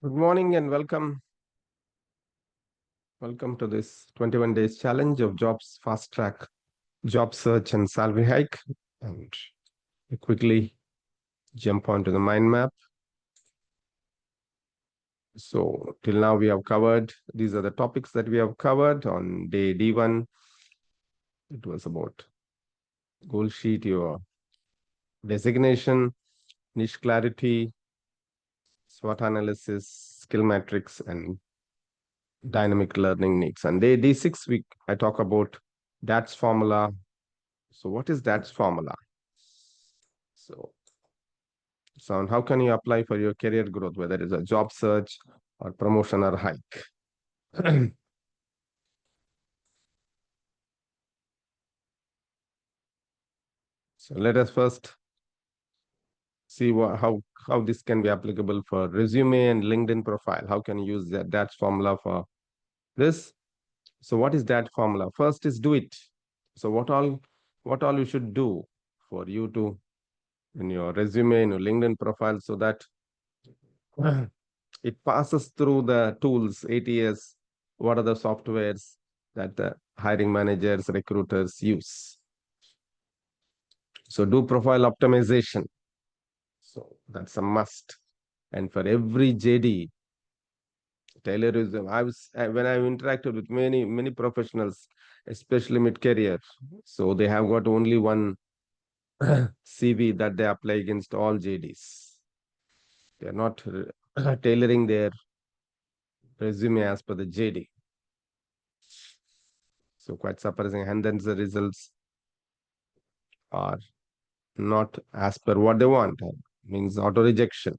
Good morning and welcome. Welcome to this 21 days challenge of jobs fast track, job search and salary hike. And we quickly jump onto the mind map. So till now we have covered, these are the topics that we have covered on day D1. It was about goal sheet, your designation, niche clarity, SWOT analysis, skill matrix, and dynamic learning needs. And day D6, I talk about DADES formula. So what is DADES formula? So, and how can you apply for your career growth, whether it's a job search or promotion or hike? So let us first see how this can be applicable for resume and LinkedIn profile. How can you use that formula for this? So what is that formula? First is do it. So what all you should do for you to in your resume, in your LinkedIn profile, so that it passes through the tools, ATS, what are the softwares that the hiring managers, recruiters use. So do profile optimization. So that's a must. And for every JD, Tailor is, when I've interacted with many professionals, especially mid-career, so they have got only one CV that they apply against all JDs. They are not tailoring their resume as per the JD. So quite surprising. And then the results are not as per what they want, means auto rejection.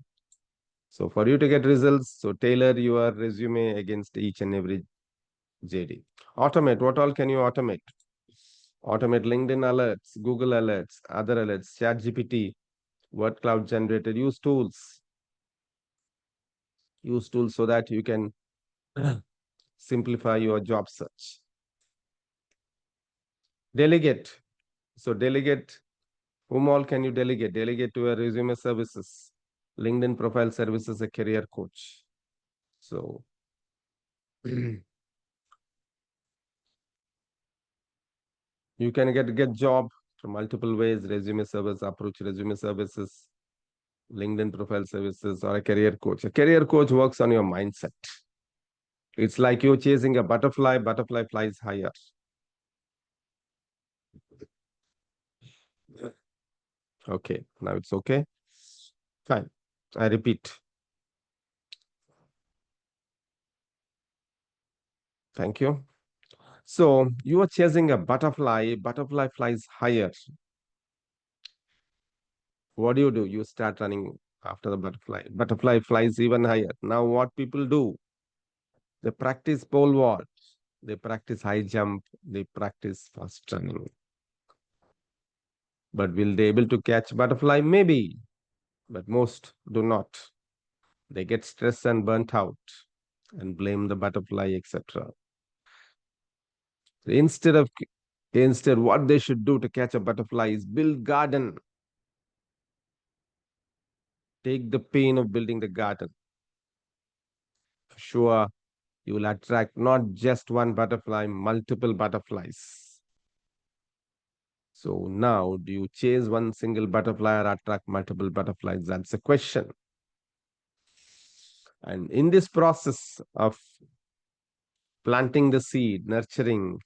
So for you to get results, so tailor your resume against each and every JD. Automate. What all can you automate? Automate LinkedIn alerts, Google alerts, other alerts, ChatGPT, word cloud generated. Use tools. Use tools so that you can simplify your job search. Delegate. So delegate. Whom all can you delegate? Delegate to a resume services, LinkedIn profile services, a career coach. So you can get job from multiple ways: resume service, approach resume services, LinkedIn profile services, or a career coach. A career coach works on your mindset. It's like you're chasing a butterfly. Butterfly flies higher. Okay, now it's okay. Fine. I repeat. Thank you. So you are chasing a butterfly. Butterfly flies higher. What do? You start running after the butterfly. Butterfly flies even higher. Now what people do? They practice pole vault. They practice high jump. They practice fast running. But will they able to catch butterfly? Maybe, but most do not. They get stressed and burnt out and blame the butterfly, etc. Instead, what they should do to catch a butterfly is build garden. Take the pain of building the garden. Sure, you will attract not just one butterfly, multiple butterflies. So now, do you chase one single butterfly or attract multiple butterflies? That's the question. And in this process of planting the seed, nurturing,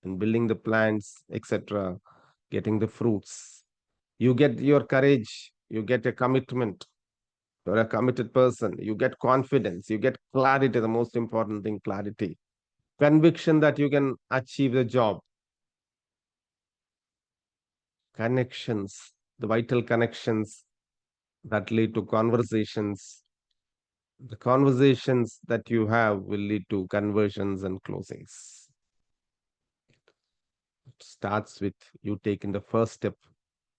and building the plants, etc., getting the fruits, you get your courage, you get a commitment. You're a committed person, you get confidence, you get clarity, the most important thing, clarity. Conviction that you can achieve the job. Connections, the vital connections that lead to conversations. The conversations that you have will lead to conversions and closings. It starts with you taking the first step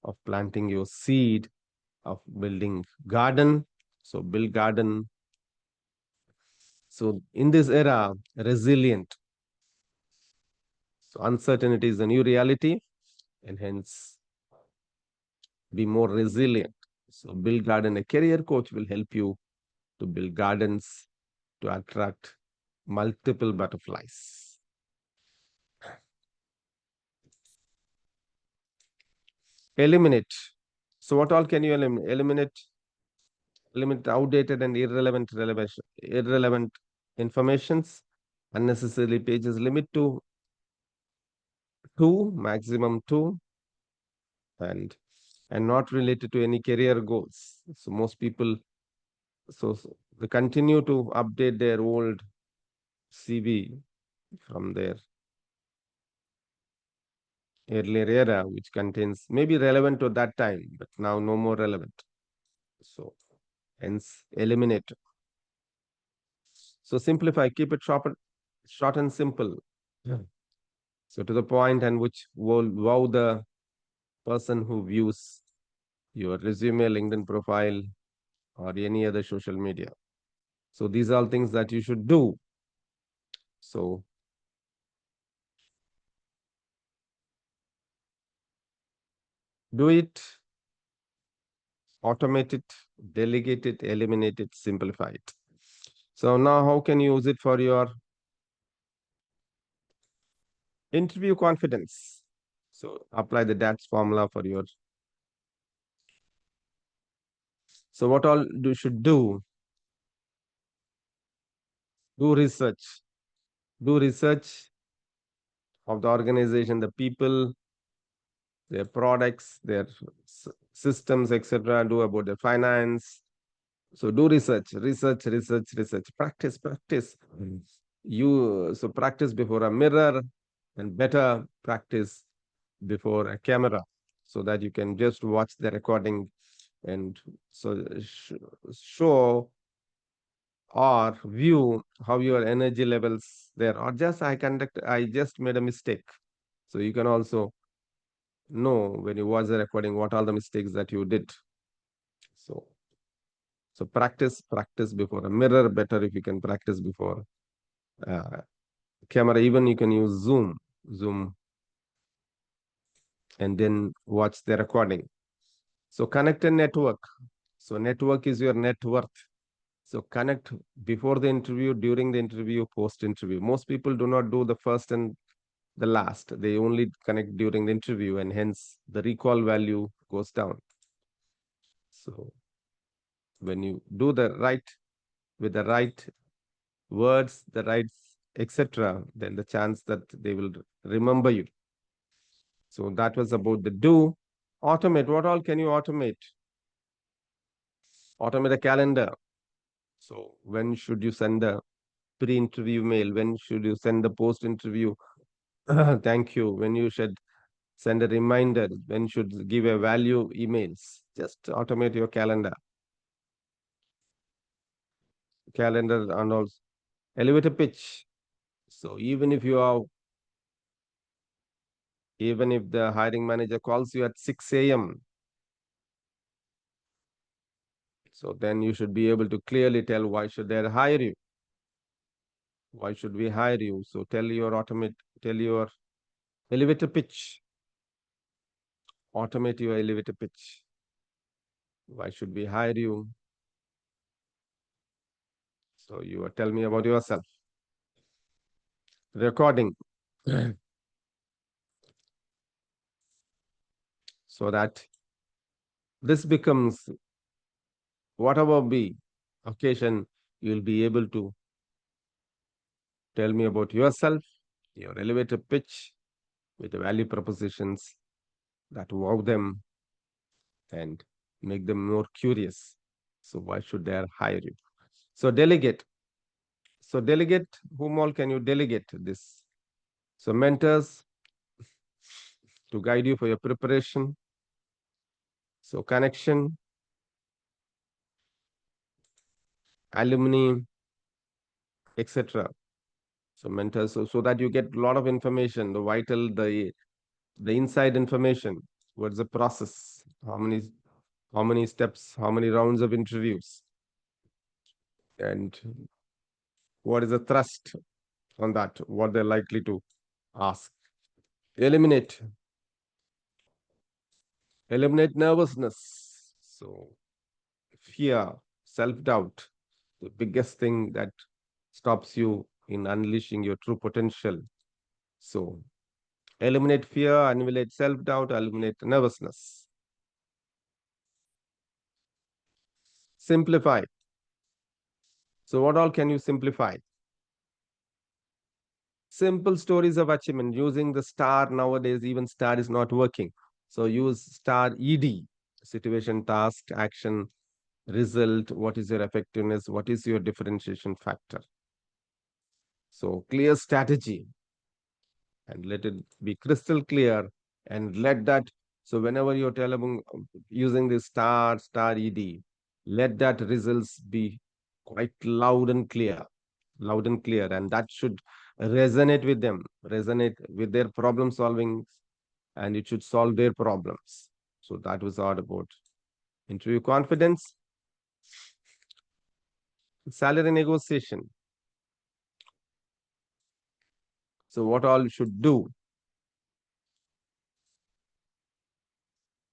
of planting your seed, of building garden. So build garden. So in this era, resilient. So uncertainty is a new reality, and hence be more resilient. So build garden, a career coach will help you to build gardens, to attract multiple butterflies. Eliminate. So what all can you eliminate? Eliminate outdated and irrelevant informations, unnecessarily pages. Limit to two, maximum two, and not related to any career goals. So most people, so they continue to update their old CV from their earlier era, which contains maybe relevant to that time, but now no more relevant. So hence eliminate. So simplify, keep it short and simple. Yeah. So to the point, and which will wow the person who views your resume, LinkedIn profile, or any other social media. So these are all things that you should do. So do it, automate it, delegate it, eliminate it, simplify it. So now how can you use it for your interview confidence? So apply the DADES formula for your. So what all you should do? Do research. Do research of the organization, the people, their products, their systems, etc. Do about their finance. So do research. Practice. You so practice before a mirror, and better practice before a camera, so that you can just watch the recording and so show or view how your energy levels there, or just I just made a mistake. So you can also know when you watch the recording what are the mistakes that you did. So practice before a mirror. Better if you can practice before camera. Even you can use Zoom, and then watch the recording. So connect and network. So network is your net worth. So connect before the interview, during the interview, post interview. Most people do not do the first and the last. They only connect during the interview, and hence the recall value goes down. So when you do the right, with the right words, the right etc., then the chance that they will remember you. So that was about the do. Automate. What all can you automate? Automate a calendar. So when should you send a pre-interview mail? When should you send the post-interview thank you? When you should send a reminder? When should give a value emails? Just automate your calendar. And also elevator pitch. So even if the hiring manager calls you at 6 a.m., so then you should be able to clearly tell why should they hire you? Why should we hire you? So tell your elevator pitch. Automate your elevator pitch. Why should we hire you? So tell me about yourself. Recording. So that this becomes, whatever be occasion, you'll be able to tell me about yourself, your elevator pitch with the value propositions that wow them and make them more curious. So why should they hire you? So delegate. So delegate, whom all can you delegate this? So mentors to guide you for your preparation. So connection, alumni, etc. So mentors, so that you get a lot of information, the vital, the inside information. What's the process? How many steps? How many rounds of interviews? And what is the thrust on that? What they're likely to ask? Eliminate. Eliminate nervousness. So fear, self-doubt. the biggest thing that stops you in unleashing your true potential. So, eliminate fear, eliminate self doubt, eliminate nervousness. Simplify. So, what all can you simplify? Simple stories of achievement using the star nowadays, even star is not working. So, use star ED, situation, task, action, result. What is your effectiveness? What is your differentiation factor? So, clear strategy and let it be crystal clear and let that. So, whenever you're telling using this star ED, let that results be quite loud and clear, and that should resonate with them, resonate with their problem solving, and it should solve their problems. So, that was all about interview confidence, salary negotiation. So, what all you should do?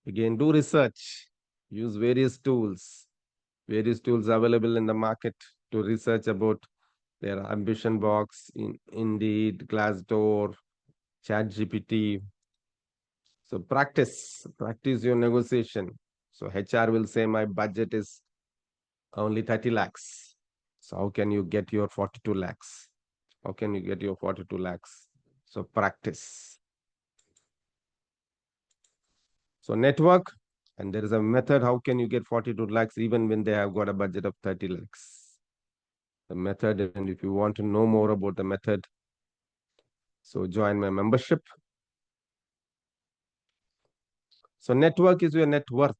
Again, do research, use various tools available in the market to research about their ambition box, in Indeed, Glassdoor, ChatGPT. So practice your negotiation. So HR will say my budget is only 30 lakhs. So how can you get your 42 lakhs? How can you get your 42 lakhs? So practice. So network, and there is a method. How can you get 42 lakhs even when they have got a budget of 30 lakhs? The method, and if you want to know more about the method, so join my membership. So network is your net worth.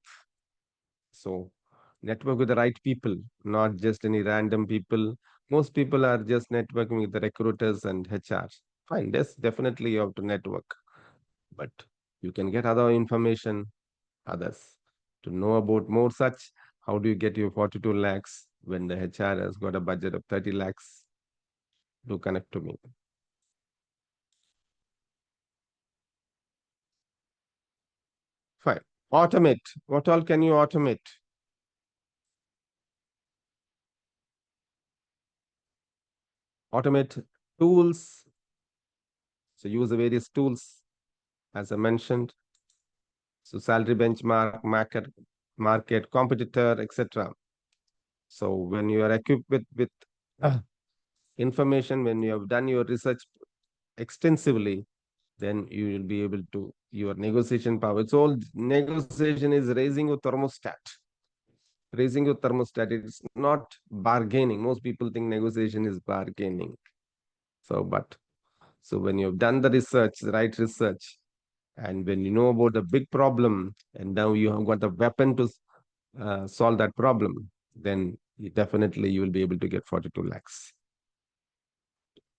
So network with the right people, not just any random people. Most people are just networking with the recruiters and HR. Fine, yes, definitely you have to network, but you can get other information, others to know about more such. How do you get your 42 lakhs when the HR has got a budget of 30 lakhs? Do connect to me. Fine. Automate. What all can you automate? Automate tools. So use the various tools as I mentioned. So salary benchmark, market competitor, etc. So when you are equipped with uh, information, when you have done your research extensively, then you will be able to your negotiation power. It's all negotiation is raising your thermostat. Raising your thermostat. It's not bargaining. Most people think negotiation is bargaining. So, but so when you have done the research, the right research, and when you know about the big problem, and now you have got the weapon to solve that problem, then definitely you will be able to get 42 lakhs.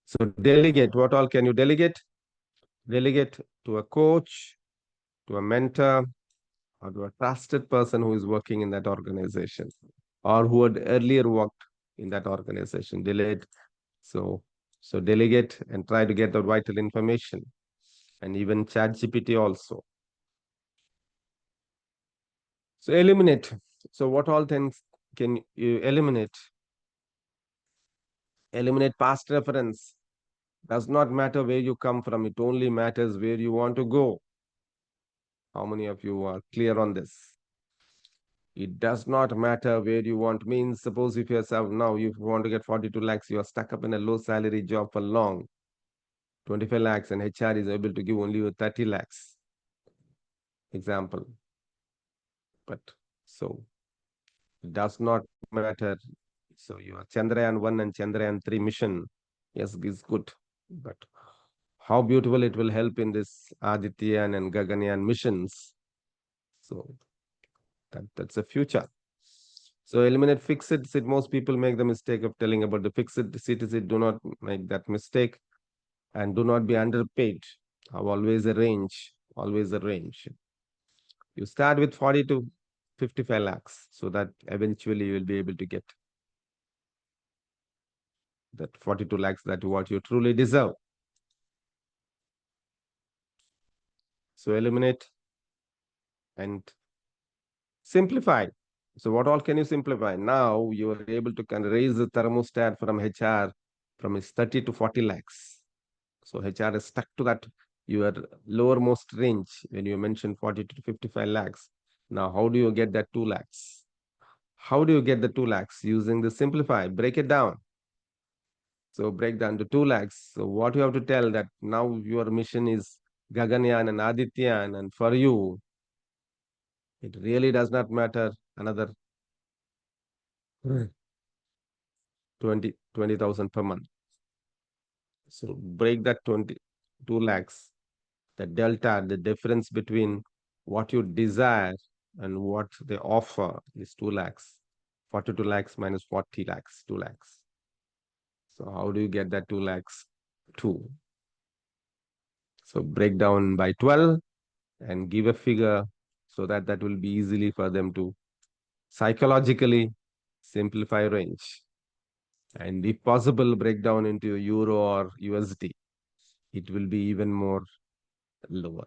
So delegate. What all can you delegate? Delegate to a coach, to a mentor, or to a trusted person who is working in that organization or who had earlier worked in that organization. Delegate. So, so delegate and try to get the vital information, and even ChatGPT also. So eliminate. So what all things can you eliminate? Eliminate past reference. Does not matter where you come from. It only matters where you want to go. How many of you are clear on this? It does not matter where you want. Means suppose if yourself now you want to get 42 lakhs, you are stuck up in a low salary job for long, 25 lakhs, and HR is able to give only you 30 lakhs. Example. But so it does not matter. So your Chandrayaan 1 and Chandrayaan 3 mission, yes, is good. But how beautiful it will help in this Adityan and Gaganyaan missions. So that's the future. So eliminate fixed seat. Most people make the mistake of telling about the fixed seat. Do not make that mistake and do not be underpaid. Have always a range, always a range. You start with 40 to 55 lakhs so that eventually you will be able to get that 42 lakhs that what you truly deserve. So eliminate and simplify. So what all can you simplify? Now you are able to can raise the thermostat from HR from its 30 to 40 lakhs. So HR is stuck to that your lowermost range when you mentioned 40 to 55 lakhs. Now, how do you get that 2 lakhs? How do you get the 2 lakhs? Using the simplify, break it down. So break down to 2 lakhs. So what you have to tell that now your mission is Gaganyaan and Adityan, and for you, it really does not matter another 20,000 per month. So break that 22 lakhs, the delta, the difference between what you desire and what they offer is 2 lakhs. 42 lakhs minus 40 lakhs, 2 lakhs. So how do you get that 2 lakhs? 2. So break down by 12 and give a figure so that that will be easily for them to psychologically simplify range. And if possible, break down into euro or USD. It will be even more lower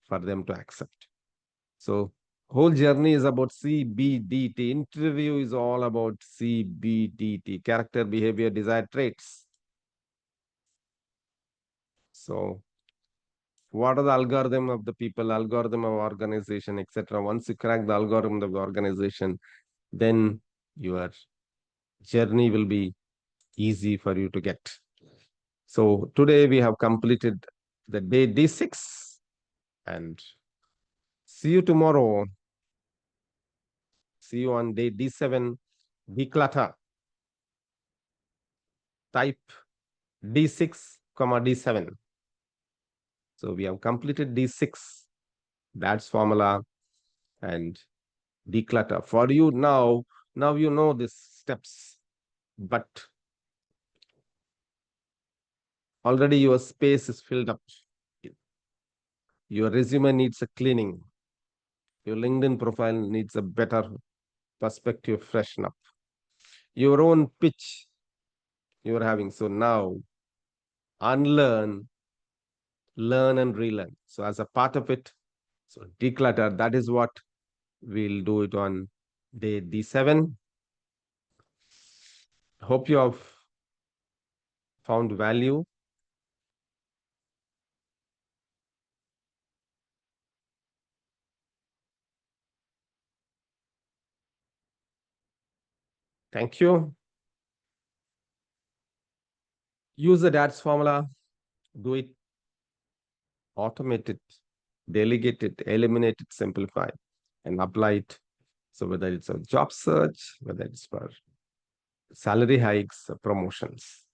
for them to accept. So whole journey is about CBDT. Interview is all about CBDT, character, behavior, desired traits. So what are the algorithm of the people, algorithm of organization, etc. Once you crack the algorithm of the organization, then your journey will be easy for you to get. So today we have completed the day D6 and see you tomorrow. See you on day D7, declutter, type D6, comma D7. So we have completed D6, that's formula and declutter. For you now you know these steps, but already your space is filled up. Your resume needs a cleaning. Your LinkedIn profile needs a better perspective freshen up. Your own pitch you're having. So now unlearn, learn and relearn. So as a part of it, so declutter, that is what we'll do it on day D7. Hope you have found value. Thank you. Use the DADES formula, do it, automate it, delegate it, eliminate it, simplify, and apply it. So whether it's a job search, whether it's for salary hikes, promotions.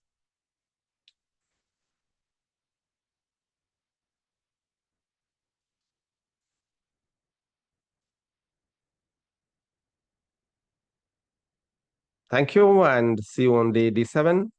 Thank you and see you on day D7.